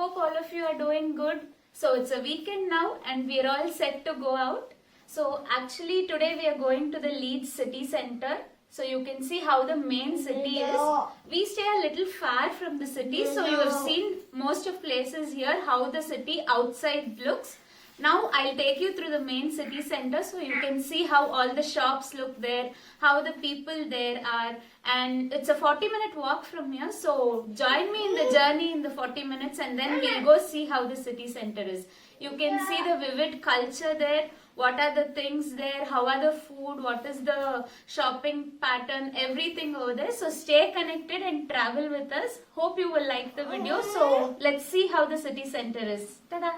Hope all of you are doing good. So it's a weekend now and we are all set to go out. So actually today we are going to the Leeds city center. So you can see how the main city is. We stay a little far from the city, so you have seen most of places here how the city outside looks. Now I'll take you through the main city center so you can see how all the shops look there, how the people there are, and it's a 40-minute walk from here. So join me in the journey in the 40 minutes and then we'll go see how the city center is. You can see the vivid culture there, what are the things there, how are the food, what is the shopping pattern, everything over there. So stay connected and travel with us. Hope you will like the video. So let's see how the city center is. Ta-da!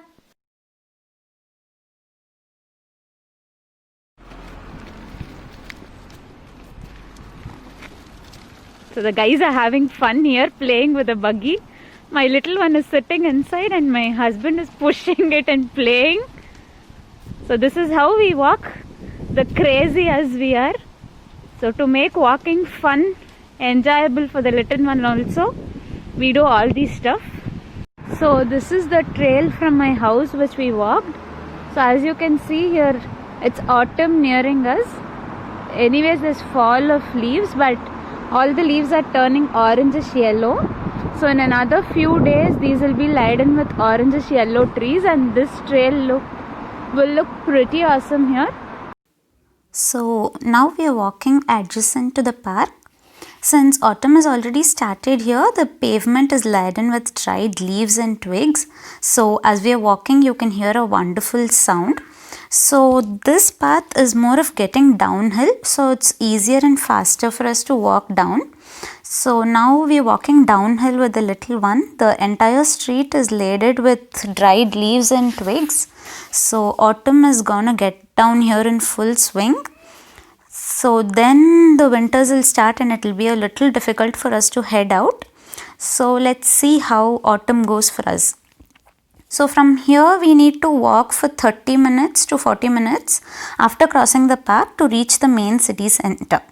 So the guys are having fun here playing with a buggy. My little one is sitting inside and my husband is pushing it and playing. So this is how we walk, the crazy as we are. So to make walking fun, enjoyable for the little one also, we do all these stuff. So this is the trail from my house which we walked. So as you can see here, it's autumn nearing us. Anyways, there's fall of leaves, but all the leaves are turning orangish yellow. So in another few days, these will be laden with orangish yellow trees and this trail will look pretty awesome here. So now we are walking adjacent to the park. Since autumn has already started here, the pavement is laden with dried leaves and twigs. So as we are walking, you can hear a wonderful sound. So this path is more of getting downhill, so it's easier and faster for us to walk down. So now we are walking downhill with the little one. The entire street is laden with dried leaves and twigs. So autumn is gonna get down here in full swing. So then the winters will start and it will be a little difficult for us to head out. So let's see how autumn goes for us. So from here we need to walk for 30 minutes to 40 minutes after crossing the park to reach the main city center.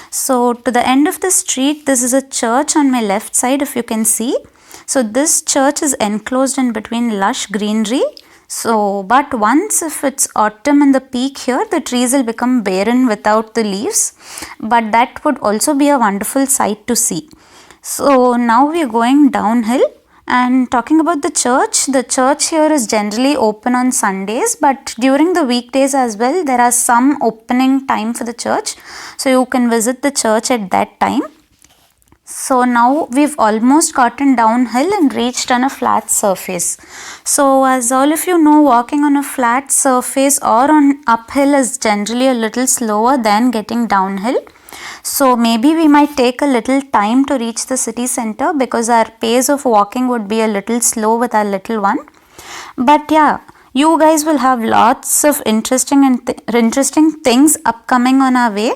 So to the end of the street, this is a church on my left side if you can see. So this church is enclosed in between lush greenery. So but once if it's autumn in the peak here, the trees will become barren without the leaves. But that would also be a wonderful sight to see. So now we are going downhill. And talking about the church here is generally open on Sundays, but during the weekdays as well, there are some opening time for the church. So you can visit the church at that time. So now we've almost gotten downhill and reached on a flat surface. So as all of you know, walking on a flat surface or on uphill is generally a little slower than getting downhill. So maybe we might take a little time to reach the city center because our pace of walking would be a little slow with our little one. But yeah, you guys will have lots of interesting things upcoming on our way.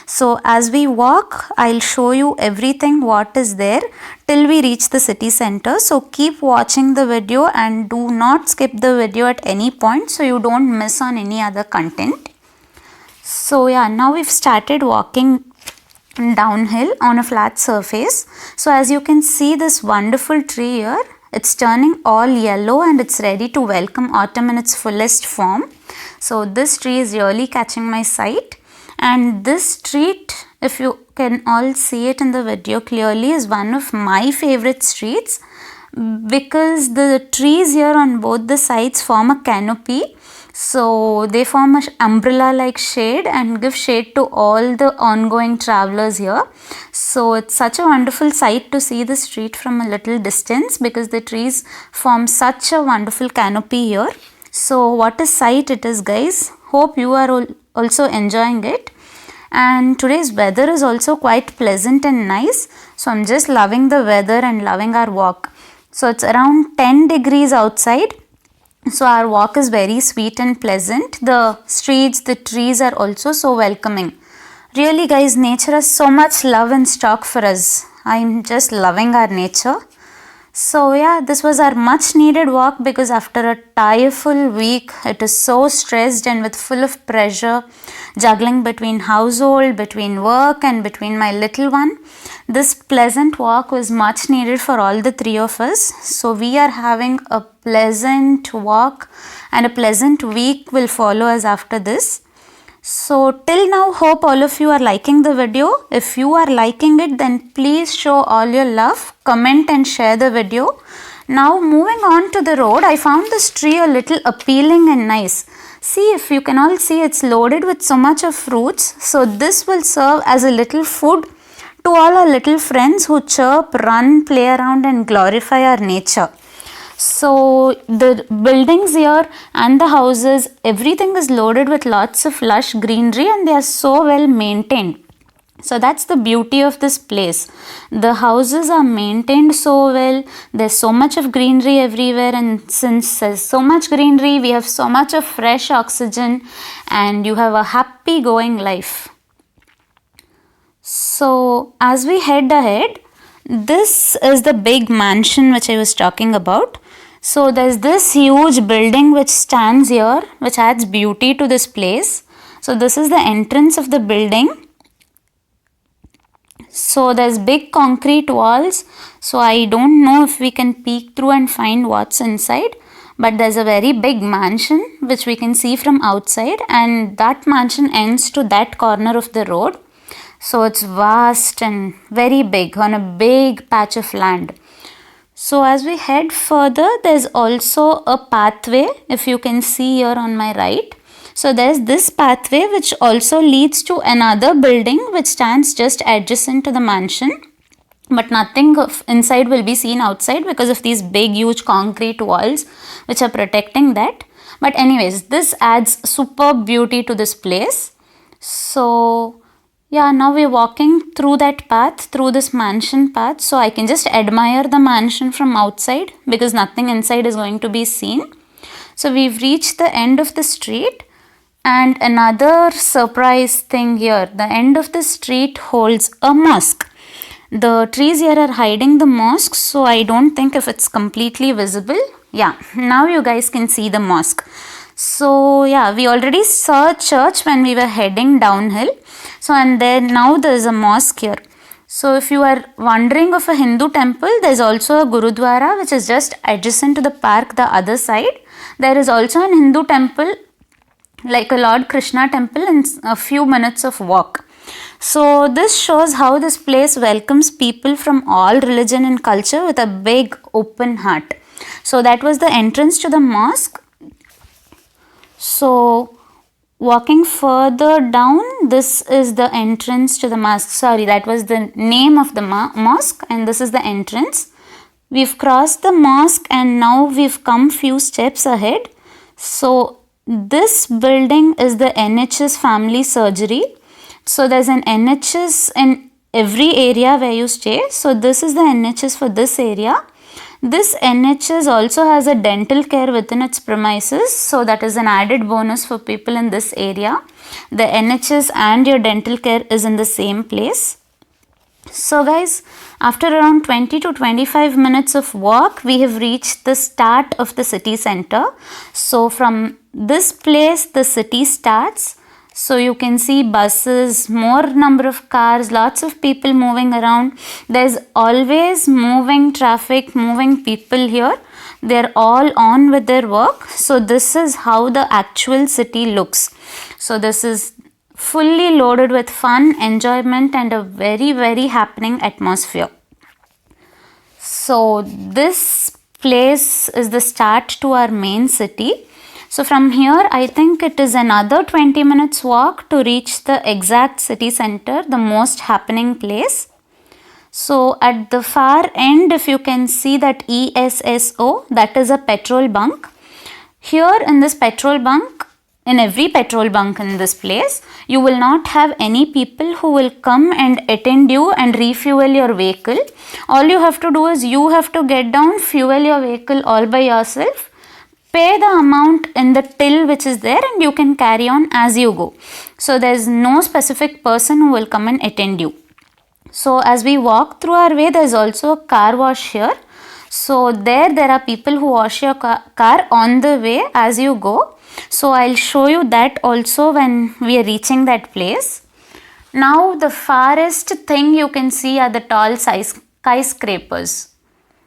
So as we walk, I'll show you everything what is there till we reach the city center. So keep watching the video and do not skip the video at any point so you don't miss on any other content. So yeah, now we've started walking downhill on a flat surface. So as you can see this wonderful tree here, it's turning all yellow and it's ready to welcome autumn in its fullest form. So this tree is really catching my sight. And this street, if you can all see it in the video clearly, is one of my favorite streets because the trees here on both the sides form a canopy. So they form an umbrella like shade and give shade to all the ongoing travelers here. So it's such a wonderful sight to see the street from a little distance because the trees form such a wonderful canopy here. So what a sight it is, guys. Hope you are also enjoying it. And today's weather is also quite pleasant and nice. So I'm just loving the weather and loving our walk. So it's around 10 degrees outside. So our walk is very sweet and pleasant. The streets, the trees are also so welcoming. Really guys, nature has so much love in stock for us. I'm just loving our nature. So yeah, this was our much needed walk because after a tireful week, it is so stressed and with full of pressure, juggling between household, between work and between my little one. This pleasant walk was much needed for all the three of us. So we are having a pleasant walk and a pleasant week will follow us after this. So till now, hope all of you are liking the video. If you are liking it, then please show all your love, comment and share the video. Now moving on to the road, I found this tree a little appealing and nice. See, if you can all see, it's loaded with so much of fruits. So this will serve as a little food to all our little friends who chirp, run, play around and glorify our nature. So the buildings here and the houses, everything is loaded with lots of lush greenery and they are so well maintained. So that's the beauty of this place. The houses are maintained so well. There's so much of greenery everywhere, and since there's so much greenery, we have so much of fresh oxygen and you have a happy going life. So as we head ahead, this is the big mansion which I was talking about. So there's this huge building which stands here, which adds beauty to this place. So this is the entrance of the building. So there's big concrete walls. So I don't know if we can peek through and find what's inside. But there's a very big mansion which we can see from outside, and that mansion ends to that corner of the road. So it's vast and very big on a big patch of land. So as we head further, there's also a pathway, if you can see here on my right. So there's this pathway which also leads to another building which stands just adjacent to the mansion. But nothing of inside will be seen outside because of these big huge concrete walls which are protecting that. But anyways, this adds superb beauty to this place. So yeah, now we're walking through that path, through this mansion path. So I can just admire the mansion from outside because nothing inside is going to be seen. So we've reached the end of the street, and another surprise thing here. The end of the street holds a mosque. The trees here are hiding the mosque, so I don't think if it's completely visible. Yeah, now you guys can see the mosque. So yeah, we already saw a church when we were heading downhill. So and then now there is a mosque here. So if you are wondering of a Hindu temple, there is also a Gurudwara which is just adjacent to the park the other side. There is also an Hindu temple like a Lord Krishna temple in a few minutes of walk. So this shows how this place welcomes people from all religion and culture with a big open heart. So that was the entrance to the mosque. So walking further down, this is the entrance to the mosque. Sorry, that was the name of the mosque, and this is the entrance. We've crossed the mosque and now we've come few steps ahead. So this building is the NHS family surgery. So there's an NHS in every area where you stay. So this is the NHS for this area. This NHS also has a dental care within its premises. So that is an added bonus for people in this area. The NHS and your dental care is in the same place. So guys, after around 20 to 25 minutes of walk, we have reached the start of the city center. So from this place, the city starts. So you can see buses, more number of cars, lots of people moving around. There's always moving traffic, moving people here. They're all on with their work. So this is how the actual city looks. So this is fully loaded with fun, enjoyment and a very, very happening atmosphere. So this place is the start to our main city. So from here, I think it is another 20 minutes walk to reach the exact city center, the most happening place. So at the far end, if you can see that ESSO, that is a petrol bunk. Here in this petrol bunk, in every petrol bunk in this place, you will not have any people who will come and attend you and refuel your vehicle. All you have to do is you have to get down, fuel your vehicle all by yourself. Pay the amount in the till which is there and you can carry on as you go. So there is no specific person who will come and attend you. So as we walk through our way, there is also a car wash here. So there are people who wash your car on the way as you go. So I'll show you that also when we are reaching that place. Now the farthest thing you can see are the tall skyscrapers.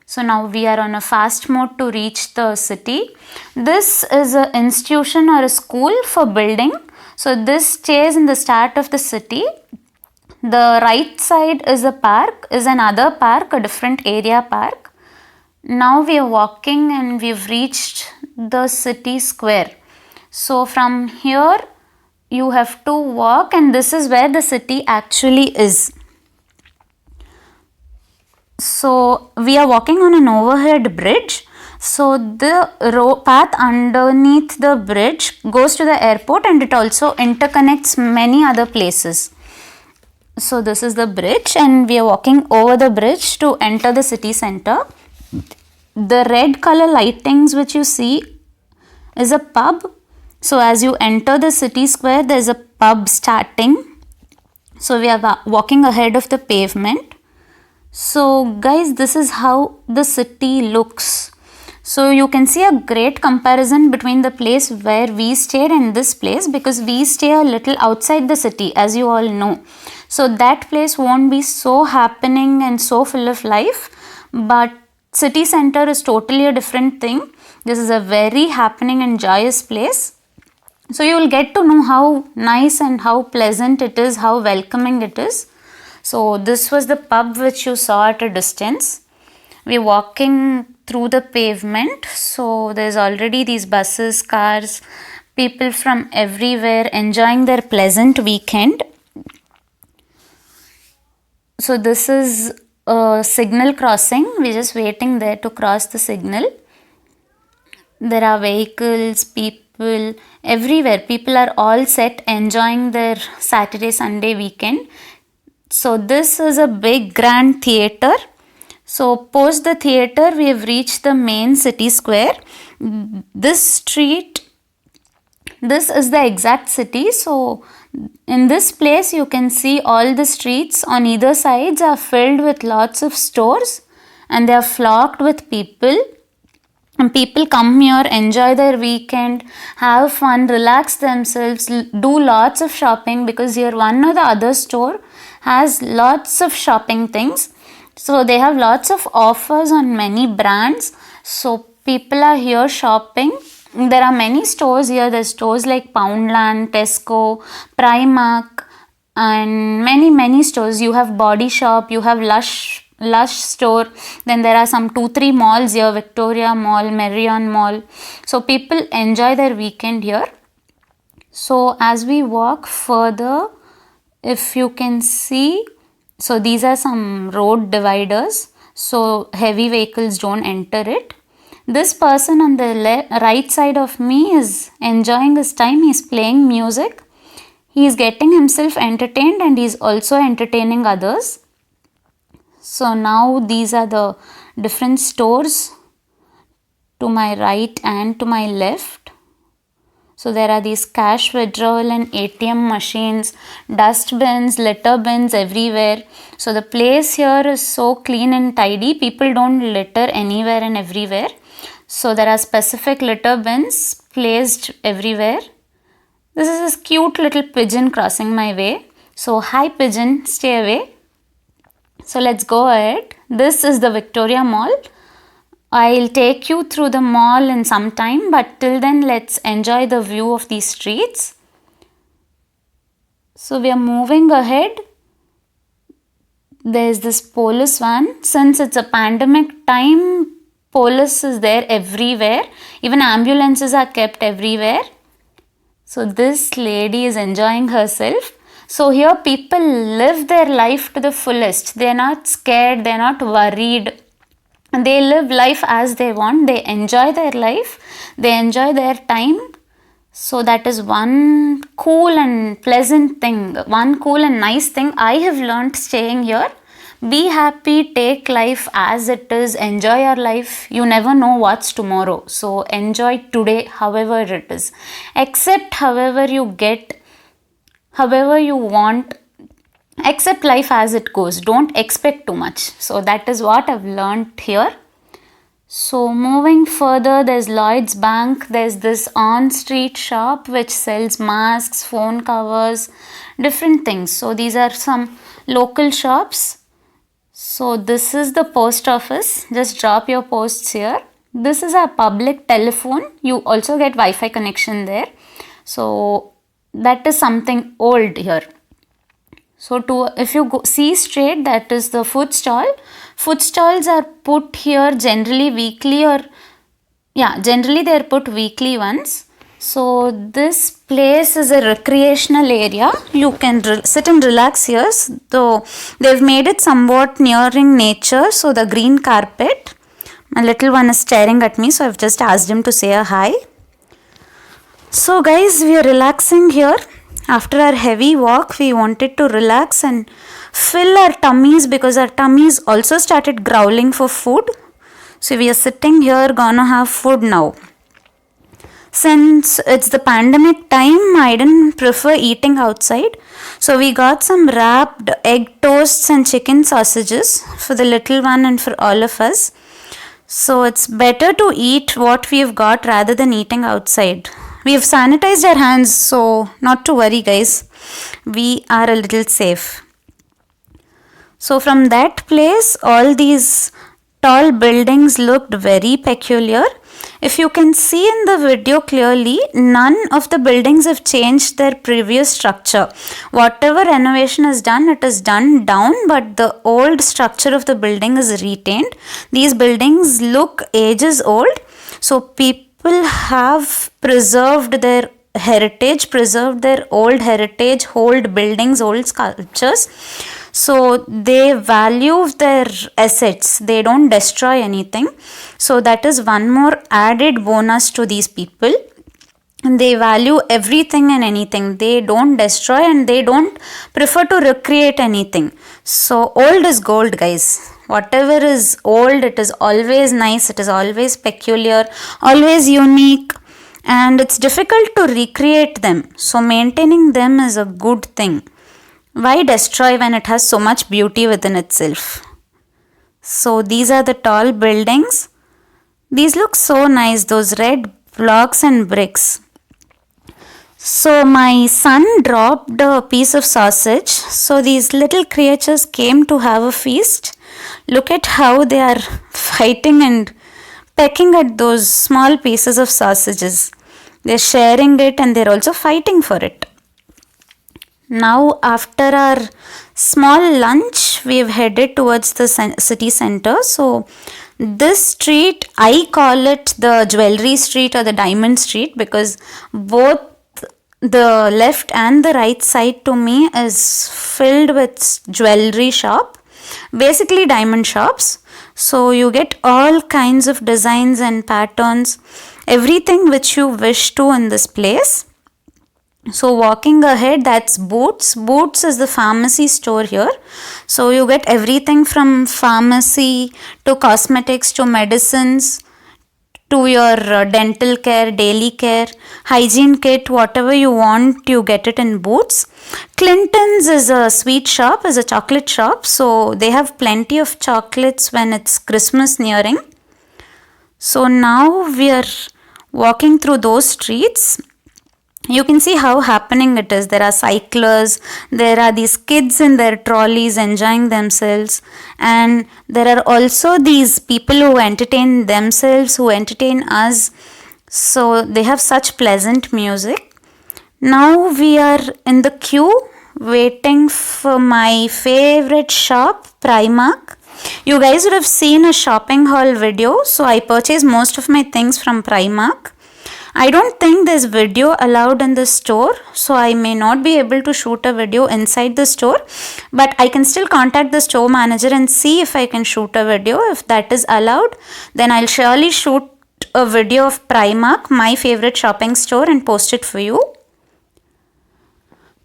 So now we are on a fast mode to reach the city. This is an institution or a school for building. So this stays in the start of the city. The right side is a park, is another park, a different area park. Now we are walking and we've reached the city square. So from here you have to walk, and this is where the city actually is. So we are walking on an overhead bridge. So the path underneath the bridge goes to the airport, and it also interconnects many other places. So this is the bridge, and we are walking over the bridge to enter the city center. The red color lightings which you see is a pub. So as you enter the city square, there is a pub starting. So we are walking ahead of the pavement. So guys, this is how the city looks. So you can see a great comparison between the place where we stayed and this place, because we stay a little outside the city, as you all know. So that place won't be so happening and so full of life, but city center is totally a different thing. This is a very happening and joyous place. So you will get to know how nice and how pleasant it is, how welcoming it is. So this was the pub which you saw at a distance. We're walking through the pavement. So there's already these buses, cars, people from everywhere enjoying their pleasant weekend. So this is a signal crossing. We're just waiting there to cross the signal. There are vehicles, people everywhere. People are all set enjoying their Saturday, Sunday weekend. So this is a big grand theatre. So post the theatre, we have reached the main city square. This street, this is the exact city. So in this place you can see all the streets on either sides are filled with lots of stores, and they are flocked with people. And people come here, enjoy their weekend, have fun, relax themselves, do lots of shopping, because here one or the other store has lots of shopping things. So they have lots of offers on many brands. So people are here shopping. There are many stores here. There's stores like Poundland, Tesco, Primark, and many stores. You have Body Shop, you have Lush store. Then there are some 2-3 malls here, Victoria Mall, Marion Mall. So people enjoy their weekend here. So as we walk further, if you can see, so these are some road dividers, so heavy vehicles don't enter it. This person on the right side of me is enjoying his time. He's playing music. He is getting himself entertained, and he's also entertaining others. So now these are the different stores to my right and to my left. So there are these cash withdrawal and ATM machines, dustbins, litter bins everywhere. So the place here is so clean and tidy. People don't litter anywhere and everywhere. So there are specific litter bins placed everywhere. This is this cute little pigeon crossing my way. So hi pigeon, stay away. So let's go ahead. This is the Victoria Mall. I'll take you through the mall in some time, but till then let's enjoy the view of these streets. So we are moving ahead. There's this police van. Since it's a pandemic time, police is there everywhere. Even ambulances are kept everywhere. So this lady is enjoying herself. So here people live their life to the fullest. They're not scared, they're not worried. They live life as they want. They enjoy their life. They enjoy their time. So that is one cool and pleasant thing. One cool and nice thing I have learned staying here. Be happy, take life as it is, enjoy your life. You never know what's tomorrow. So enjoy today however it is. Accept however you get, however you want. Accept life as it goes. Don't expect too much. So that is what I've learned here. So moving further, there's Lloyd's Bank. There's this on-street shop which sells masks, phone covers, different things. So these are some local shops. So this is the post office. Just drop your posts here. This is our public telephone. You also get Wi-Fi connection there. So that is something old here. So if you see straight, that is the food stall. Food stalls are put here generally weekly, or generally they are put weekly once. So this place is a recreational area. You can sit and relax here. So they've made it somewhat nearing nature. So the green carpet. My little one is staring at me, so I've just asked him to say a hi. So guys, we are relaxing here. After our heavy walk, we wanted to relax and fill our tummies because our tummies also started growling for food. So we are sitting here, gonna have food now. Since it's the pandemic time, I didn't prefer eating outside. So we got some wrapped egg toasts and chicken sausages for the little one and for all of us. So it's better to eat what we've got rather than eating outside. We have sanitized our hands, so not to worry guys. We are a little safe. So from that place, all these tall buildings looked very peculiar. If you can see in the video clearly, none of the buildings have changed their previous structure. Whatever renovation is done, it is done down, but the old structure of the building is retained. These buildings look ages old, so people have preserved their heritage, preserved their old heritage, old buildings, old sculptures. So they value their assets, they don't destroy anything. So that is one more added bonus to these people. They value everything and anything. They don't destroy and they don't prefer to recreate anything. So old is gold guys. Whatever is old, it is always nice, it is always peculiar, always unique, and it's difficult to recreate them. So maintaining them is a good thing. Why destroy when it has so much beauty within itself? So these are the tall buildings. These look so nice, those red blocks and bricks. So my son dropped a piece of sausage. So these little creatures came to have a feast. Look at how they are fighting and pecking at those small pieces of sausages. They're sharing it and they're also fighting for it. Now after our small lunch, we've headed towards the city center. So this street, I call it the jewelry street or the diamond street because both the left and the right side to me is filled with jewelry shop, basically diamond shops. So you get all kinds of designs and patterns, everything which you wish to in this place. So walking ahead, that's Boots. Boots is the pharmacy store here. So you get everything from pharmacy to cosmetics to medicines to your dental care, daily care, hygiene kit, whatever you want, you get it in Boots. Clinton's is a sweet shop, is a chocolate shop. So they have plenty of chocolates when it's Christmas nearing. So now we are walking through those streets. You can see how happening it is. There are cyclers, there are these kids in their trolleys enjoying themselves, and there are also these people who entertain themselves, who entertain us. So they have such pleasant music. Now we are in the queue waiting for my favorite shop, Primark. You guys would have seen a shopping haul video, so I purchased most of my things from Primark. I don't think there's video allowed in the store, so I may not be able to shoot a video inside the store, but I can still contact the store manager and see if I can shoot a video. If that is allowed, then I'll surely shoot a video of Primark, my favorite shopping store, and post it for you.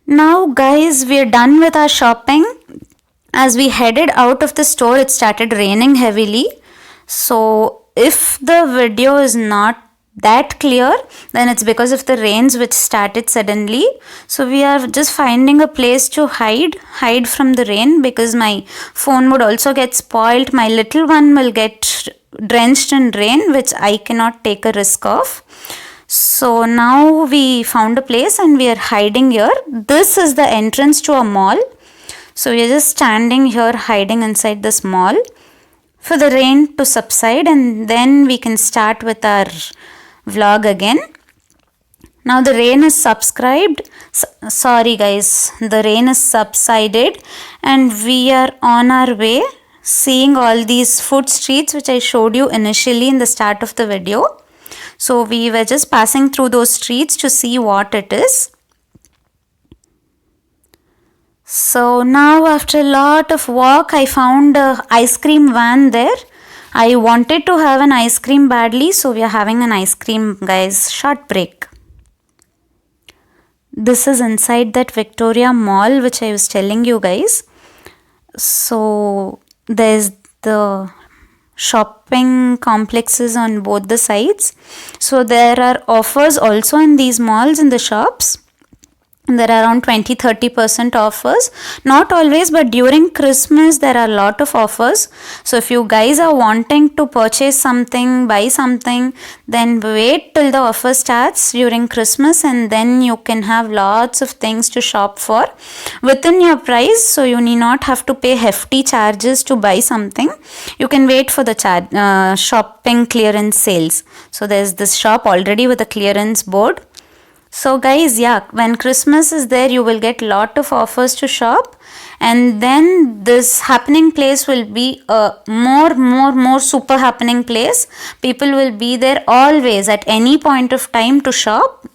Now guys, we're done with our shopping. As we headed out of the store, it started raining heavily. So if the video is not that clear, then it's because of the rains which started suddenly. So we are just finding a place to hide from the rain, because my phone would also get spoiled. My little one will get drenched in rain, which I cannot take a risk of. So now we found a place and we are hiding here. This is the entrance to a mall. So we are just standing here hiding inside this mall for the rain to subside, and then we can start with our vlog again. Now the rain is subscribed. Sorry guys, the rain is subsided and we are on our way, seeing all these food streets which I showed you initially in the start of the video. So we were just passing through those streets to see what it is. So now after a lot of walk, I found a ice cream van there. I wanted to have an ice cream badly, so we are having an ice cream, guys. Short break. This is inside that Victoria Mall which I was telling you guys. So there's the shopping complexes on both the sides. So there are offers also in these malls, in the shops. There are around 20-30% offers. Not always, but during Christmas there are a lot of offers. So if you guys are wanting to purchase something, buy something, then wait till the offer starts during Christmas, and then you can have lots of things to shop for within your price. So you need not have to pay hefty charges to buy something. You can wait for the shopping clearance sales. So there's this shop already with a clearance board. So guys, yeah, when Christmas is there, you will get lot of offers to shop, and then this happening place will be a more super happening place. People will be there always at any point of time to shop,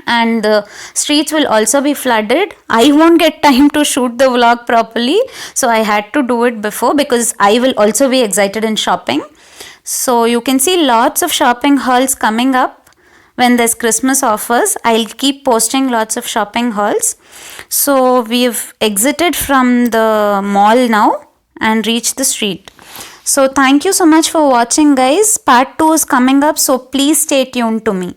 and the streets will also be flooded. I won't get time to shoot the vlog properly, so I had to do it before because I will also be excited in shopping. So you can see lots of shopping hauls coming up. When there's Christmas offers, I'll keep posting lots of shopping hauls. So we've exited from the mall now and reached the street. So thank you so much for watching guys. Part 2 is coming up, so please stay tuned to me.